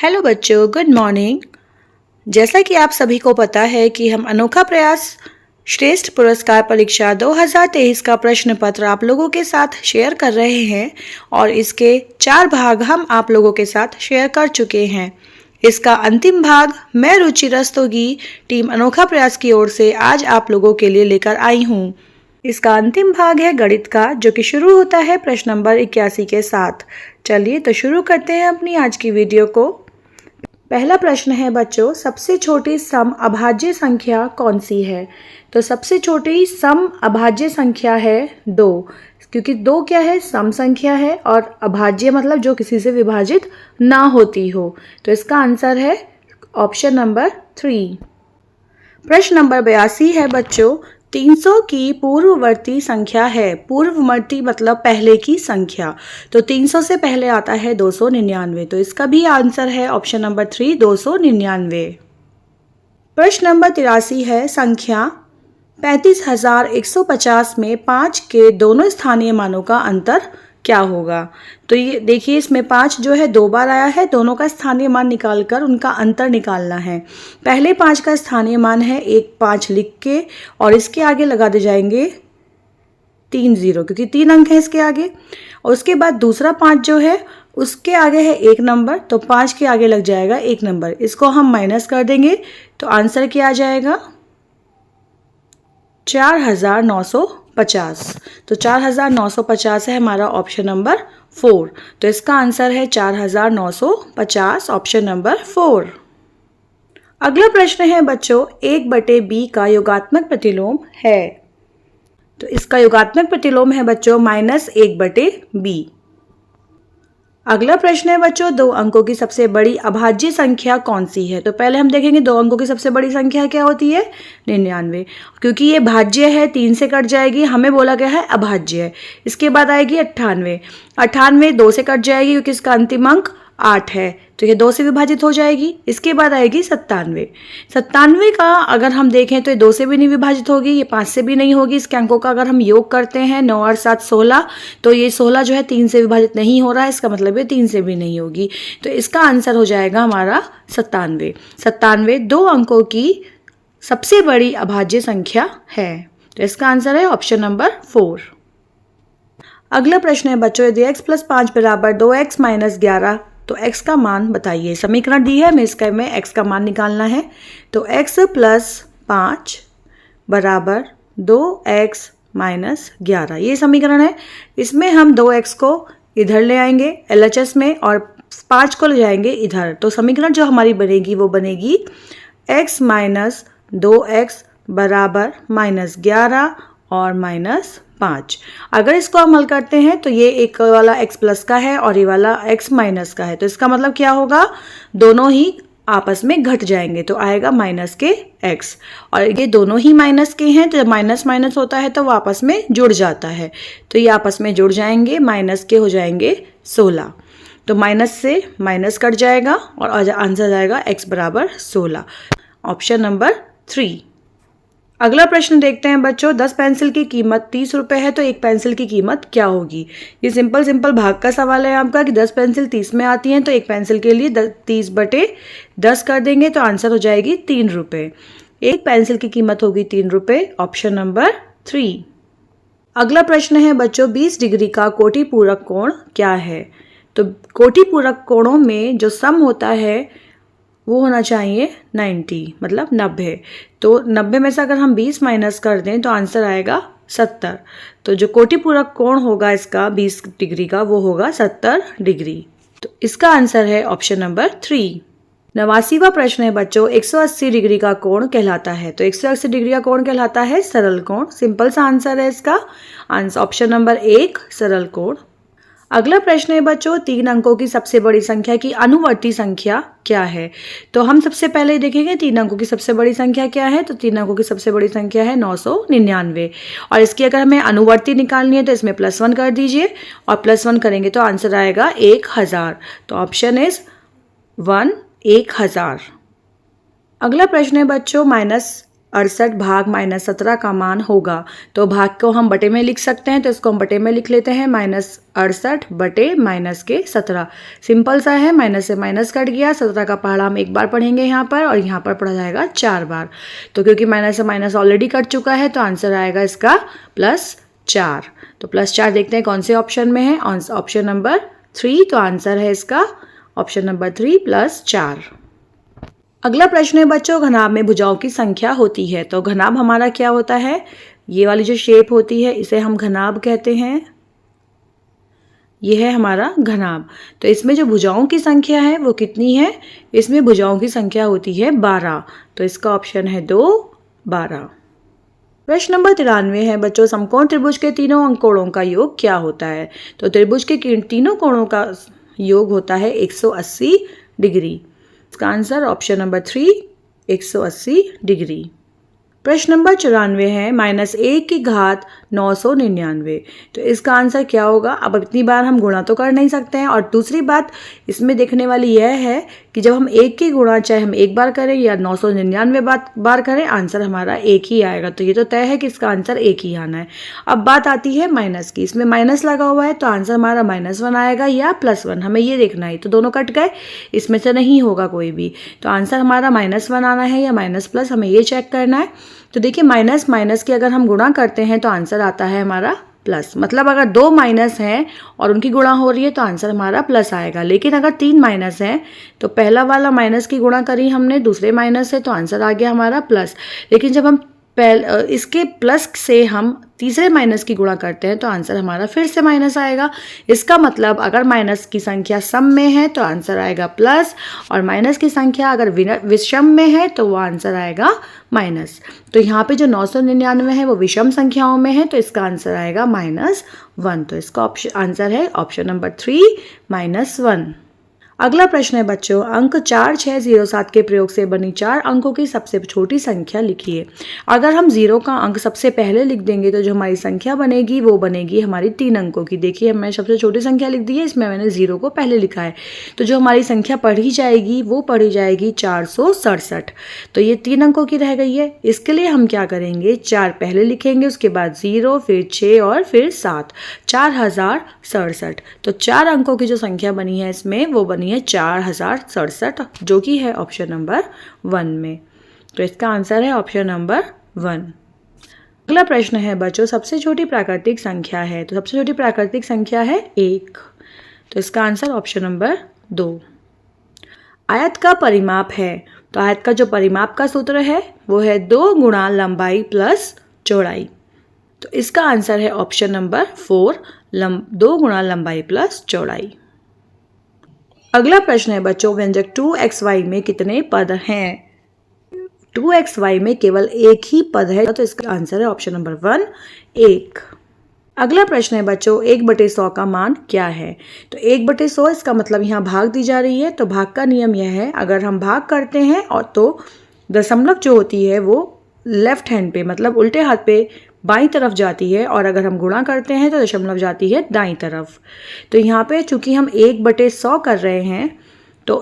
Hello बच्चों, good morning. जैसा कि आप सभी को पता है कि हम अनोखा प्रयास श्रेष्ठ पुरस्कार परीक्षा 2023 का प्रश्न पत्र आप लोगों के साथ शेयर कर रहे हैं और इसके 4 भाग हम आप लोगों के साथ शेयर कर चुके हैं। इसका अंतिम भाग मैं रुचि रस्तोगी टीम अनोखा प्रयास की ओर से आज आप लोगों के लिए लेकर आई हूँ। इसका अंतिम भाग है गणित का, जो कि शुरू होता है प्रश्न नंबर 81 के साथ। चलिए तो शुरू करते हैं अपनी आज की वीडियो को। पहला प्रश्न है बच्चों, सबसे छोटी सम अभाज्य संख्या कौन सी है? तो सबसे छोटी सम अभाज्य संख्या है 2, क्योंकि 2 क्या है? सम संख्या है और अभाज्य मतलब जो किसी से विभाजित ना होती हो। तो इसका आंसर है ऑप्शन नंबर 3। प्रश्न नंबर 82 है बच्चों, 300 की पूर्ववर्ती संख्या है। पूर्ववर्ती मतलब पहले की संख्या। तो 300 से पहले आता है 299। तो इसका भी आंसर है ऑप्शन नंबर 3, 299। प्रश्न नंबर 83 है, संख्या 35,150 में 5 के दोनों स्थानीय मानों का अंतर क्या होगा? तो ये देखिए, इसमें 5 जो है 2 बार आया है। दोनों का स्थानीय मान निकालकर उनका अंतर निकालना है। पहले 5 का स्थानीय मान है 1 5 लिख के और इसके आगे लगा दे जाएंगे 3 0, क्योंकि 3 अंक है इसके आगे। और उसके बाद दूसरा 5 जो है उसके आगे है 1 नंबर, तो 5 के आगे लग जाएगा 1 नंबर। इसको हम माइनस कर देंगे तो आंसर क्या आ जाएगा? 4950। तो 4950 है हमारा ऑप्शन नंबर 4। तो इसका आंसर है 4950, ऑप्शन नंबर 4। अगला प्रश्न है बच्चों, 1/b का योगात्मक प्रतिलोम है। तो इसका योगात्मक प्रतिलोम है बच्चों -1/b। अगला प्रश्न है बच्चों, 2 अंकों की सबसे बड़ी अभाज्य संख्या कौन सी है? तो पहले हम देखेंगे 2 अंकों की सबसे बड़ी संख्या क्या होती है? 99। क्योंकि ये भाज्य है 3 से कट जाएगी, हमें बोला गया है अभाज्य है। इसके बाद आएगी 98। 98 2 से कट जाएगी क्योंकि इसका अंतिम अंक 8 है, तो ये 2 से विभाजित हो जाएगी। इसके बाद आएगी 97। 97 का अगर हम देखें तो ये 2 से भी नहीं विभाजित होगी, ये 5 से भी नहीं होगी। इसके अंकों का अगर हम योग करते हैं 9 और 7 16, तो ये 16 जो है 3 से विभाजित नहीं हो रहा है, इसका मतलब ये 3 से भी नहीं होगी। तो इसका आंसर हो जाएगा हमारा 97। 97 2 अंकों की सबसे बड़ी अभाज्य संख्या है। तो इसका आंसर है ऑप्शन नंबर 4। अगला प्रश्न है बच्चों, यदि x + 5 = 2x - 11, तो x का मान बताइए। समीकरण दी है, हमें इसका में x का मान निकालना है। तो x + 5 = 2x - 11, ये समीकरण है। इसमें हम 2x को इधर ले आएंगे LHS में और 5 को ले जाएंगे इधर। तो समीकरण जो हमारी बनेगी वो बनेगी x - 2x = -11 और -5। अगर इसको हम हल करते हैं तो ये एक वाला x प्लस का है और ये वाला x माइनस का है। तो इसका मतलब क्या होगा? दोनों ही आपस में घट जाएंगे, तो आएगा माइनस के x। और ये दोनों ही माइनस के हैं, तो जब माइनस माइनस होता है तो वो आपस में जुड़ जाता है। तो ये आपस में जुड़ जाएंगे, माइनस के हो जाएंगे 16। तो माइनस से माइनस कट जाएगा और आंसर जाएगा x = 16, ऑप्शन नंबर 3। अगला प्रश्न देखते हैं बच्चों, 10 पेंसिल की कीमत 30 रुपए है, तो एक पेंसिल की कीमत क्या होगी? ये सिंपल भाग का सवाल है आपका कि 10 पेंसिल 30 में आती हैं, तो एक पेंसिल के लिए 30/10 कर देंगे तो आंसर हो जाएगी 3 रुपए। एक पेंसिल की कीमत होगी 3 रुपए, ऑप्शन नंबर 3। अगला प्रश्न है बच्चों, 20 डिग्री का कोटि पूरक कोण क्या है? तो कोटि पूरक कोणों में जो सम होता है वो होना चाहिए 90, मतलब 90। तो 90 में से अगर हम 20 माइनस कर दें तो आंसर आएगा 70। तो जो कोटि पूरक कोण होगा इसका 20 डिग्री का, वो होगा 70 डिग्री। तो इसका आंसर है ऑप्शन नंबर 3। 89वां प्रश्न है बच्चों, 180 डिग्री का कोण कहलाता है। तो 180 डिग्री का कोण कहलाता है सरल कोण। सिंपल सा आंसर है इसका, आंसर ऑप्शन नंबर 1, सरल कोण। अगला प्रश्न है बच्चों, 3 अंकों की सबसे बड़ी संख्या की अनुवर्ती संख्या क्या है? तो हम सबसे पहले देखेंगे 3 अंकों की सबसे बड़ी संख्या क्या है। तो 3 अंकों की सबसे बड़ी संख्या है 999 और इसकी अगर हमें अनुवर्ती निकालनी है तो इसमें +1 कर दीजिए और +1 करेंगे तो आंसर आएगा 1000। तो ऑप्शन इज 1, 1000। अगला प्रश्न है बच्चों, 68 भाग -17 का मान होगा। तो भाग को हम बटे में लिख सकते हैं, तो इसको हम बटे में लिख लेते हैं, -68 बटे -17। सिंपल सा है, माइनस से माइनस कट गया। 17 का पहाड़ा हम एक बार पढ़ेंगे यहाँ पर, और यहाँ पर पढ़ा जाएगा 4 बार। तो क्योंकि माइनस से माइनस ऑलरेडी कट चुका है, तो आंसर आएगा इसका +4। तो +4 देखते हैं कौन से ऑप्शन में है, ऑप्शन नंबर 3। तो आंसर है इसका ऑप्शन नंबर 3 +4। अगला प्रश्न है बच्चों, घनाभ में भुजाओं की संख्या होती है। तो घनाभ हमारा क्या होता है, ये वाली जो शेप होती है इसे हम घनाभ कहते हैं। ये है हमारा घनाभ। तो इसमें जो भुजाओं की संख्या है वो कितनी है, इसमें भुजाओं की संख्या होती है 12। तो इसका ऑप्शन है 2, 12। प्रश्न नंबर 93 है बच्चों, समकोण त्रिभुज के तीनों अंकोणों का योग क्या होता है। तो त्रिभुज के तीनों कोणों का योग होता है 180 डिग्री। इसका आंसर ऑप्शन नंबर 3, 180 डिग्री। प्रश्न नंबर 94 है, -1 की घात 999। तो इसका आंसर क्या होगा। अब इतनी बार हम गुणा तो कर नहीं सकते हैं, और दूसरी बात इसमें देखने वाली यह है कि जब हम 1 की गुणा चाहे हम एक बार करें या 999 बार करें, आंसर हमारा एक ही आएगा। तो ये तो तय है कि इसका आंसर एक ही आना है। अब बात आती है माइनस की, इसमें माइनस लगा हुआ है, तो आंसर हमारा -1 आएगा या +1, हमें ये देखना है। तो दोनों कट गए, इसमें से नहीं होगा कोई भी। तो आंसर हमारा -1 आना है या -+, हमें ये चेक करना है। तो देखिए माइनस माइनस की अगर हम गुणा करते हैं तो आंसर आता है हमारा प्लस। मतलब अगर 2 माइनस हैं और उनकी गुणा हो रही है तो आंसर हमारा प्लस आएगा। लेकिन अगर 3 माइनस हैं तो पहला वाला माइनस की गुणा करी हमने दूसरे माइनस से, तो आंसर आ गया हमारा प्लस। लेकिन जब हम इसके प्लस से हम तीसरे माइनस की गुणा करते हैं तो आंसर हमारा फिर से माइनस आएगा। इसका मतलब अगर माइनस की संख्या सम में है तो आंसर आएगा प्लस, और माइनस की संख्या अगर विषम में है तो वो आंसर आएगा माइनस। तो यहाँ पे जो 999 है वो विषम संख्याओं में है, तो इसका आंसर आएगा -1। तो इसका आंसर है ऑप्शन नंबर 3, -1। अगला प्रश्न है बच्चों, अंक 4607 के प्रयोग से बनी 4 अंकों की सबसे छोटी संख्या लिखिए। अगर हम 0 का अंक सबसे पहले लिख देंगे तो जो हमारी संख्या बनेगी वो बनेगी हमारी 3 अंकों की। देखिए हमने सबसे छोटी संख्या लिख दी है, इसमें मैंने 0 को पहले लिखा है। तो जो हमारी संख्या पढ़ी जाएगी वो पढ़ी जाएगी 467। तो ये 3 अंकों की रह गई है। इसके लिए हम क्या करेंगे, 4 पहले लिखेंगे, उसके बाद 0, फिर 6 और फिर 7, 4067। तो 4 अंकों की जो संख्या बनी है इसमें वो बनी 4067, जो कि है ऑप्शन नंबर 1 में। तो इसका आंसर है ऑप्शन नंबर 1। अगला प्रश्न है बच्चों, सबसे छोटी प्राकृतिक संख्या है। तो सबसे छोटी प्राकृतिक संख्या है 1। तो इसका आंसर ऑप्शन नंबर 2। आयत का परिमाप है। तो आयत का जो परिमाप का सूत्र है वो है 2 गुणा लंबाई प्लस चौड़ाई। तो इसका आंसर है ऑप्शन नंबर 4, 2 गुणा लंबाई प्लस चौड़ाई। अगला प्रश्न है बच्चों, व्यंजक 2xy में कितने पद हैं। 2xy में केवल एक ही पद है, तो इसका आंसर है ऑप्शन नंबर 1, 1। अगला प्रश्न है बच्चों, 1/100 का मान क्या है। तो 1/100 इसका मतलब यहाँ भाग दी जा रही है। तो भाग का नियम यह है, अगर हम भाग करते हैं और तो दशमलव जो होती है वो लेफ्ट हैंड पे मतलब उल्टे हाथ पे बाईं तरफ जाती है, और अगर हम गुणा करते हैं तो दशमलव जाती है दाईं तरफ। तो यहाँ पे चूंकि हम 1/100 कर रहे हैं तो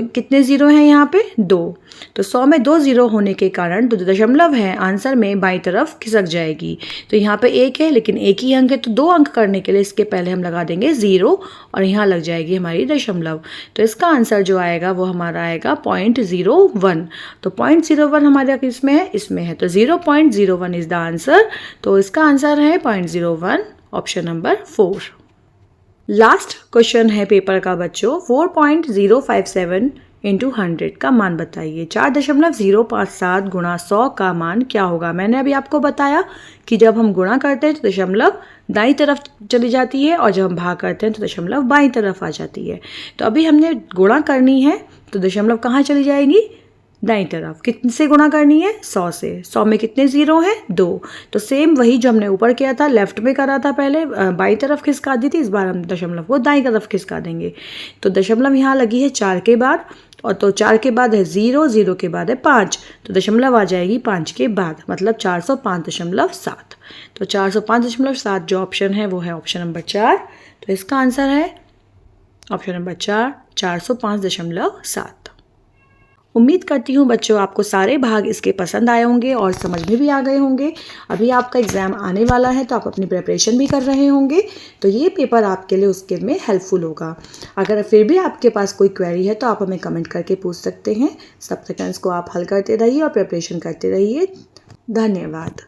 कितने जीरो हैं यहाँ पे, 2। तो 100 में 2 जीरो होने के कारण जो दशमलव है आंसर में बाईं तरफ खिसक जाएगी। तो यहाँ पे 1 है लेकिन एक ही अंक है, तो 2 अंक करने के लिए इसके पहले हम लगा देंगे 0 और यहाँ लग जाएगी हमारी दशमलव। तो इसका आंसर जो आएगा वो हमारा आएगा 0.01। तो 0.01 हमारा किसमें है, इसमें है। तो 0.01 इज द आंसर। तो इसका आंसर है 0.01, ऑप्शन नंबर 4। लास्ट क्वेश्चन है पेपर का बच्चों, 4.057 इंटू 100 का मान बताइए। 4.057 गुणा 100 का मान क्या होगा। मैंने अभी आपको बताया कि जब हम गुणा करते हैं तो दशमलव दाईं तरफ चली जाती है और जब हम भाग करते हैं तो दशमलव बाईं तरफ आ जाती है। तो अभी हमने गुणा करनी है तो दशमलव कहाँ चली जाएगी, दाईं तरफ। कितने से गुणा करनी है, 100 से। 100 में कितने जीरो हैं, 2। तो सेम वही जो हमने ऊपर किया था, लेफ्ट में करा था पहले, बाईं तरफ खिसका दी थी, इस बार हम दशमलव को दाईं तरफ खिसका देंगे। तो दशमलव यहाँ लगी है 4 के बाद, और तो 4 के बाद है 0, 0 के बाद है 5, तो दशमलव आ जाएगी 5 के बाद, मतलब 405.7। तो 405.7 जो ऑप्शन है वो है ऑप्शन नंबर 4। तो इसका आंसर है ऑप्शन नंबर 4, 405.7। उम्मीद करती हूँ बच्चों आपको सारे भाग इसके पसंद आए होंगे और समझ में भी आ गए होंगे। अभी आपका एग्ज़ाम आने वाला है तो आप अपनी प्रिपरेशन भी कर रहे होंगे, तो ये पेपर आपके लिए उसके में हेल्पफुल होगा। अगर फिर भी आपके पास कोई क्वेरी है तो आप हमें कमेंट करके पूछ सकते हैं। सब सेकंड्स को आप हल करते रहिए और प्रिपरेशन करते रहिए। धन्यवाद।